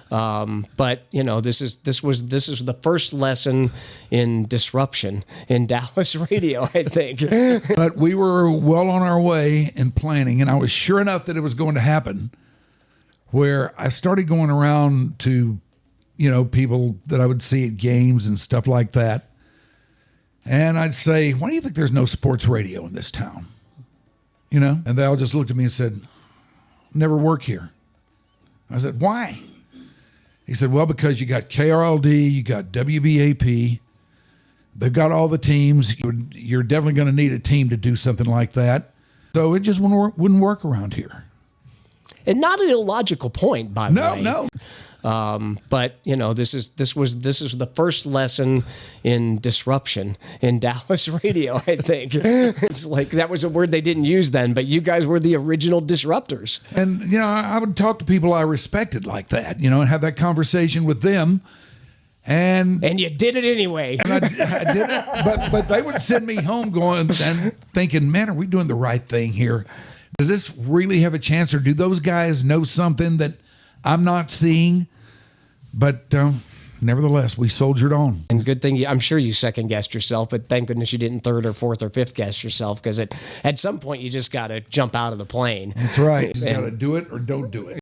But this is the first lesson in disruption in Dallas radio, I think. But we were well on our way in planning, and I was sure enough that it was going to happen, where I started going around to, people that I would see at games and stuff like that. And I'd say, why do you think there's no sports radio in this town? And they all just looked at me and said, never work here. I said, why? He said, well, because you got KRLD, you got WBAP. They've got all the teams. You're definitely going to need a team to do something like that. So it just wouldn't work around here. And not an illogical point, by the way. No. But this is the first lesson in disruption in Dallas radio, I think. It's like that was a word they didn't use then, but you guys were the original disruptors. And I would talk to people I respected like that, and have that conversation with them. And you did it anyway. And I did it, but they would send me home going and thinking, man, are we doing the right thing here? Does this really have a chance, or do those guys know something that I'm not seeing? But nevertheless, we soldiered on. And good thing, I'm sure you second-guessed yourself, but thank goodness you didn't third or fourth or fifth-guess yourself, because at some point you just got to jump out of the plane. That's right. You got to do it or don't do it.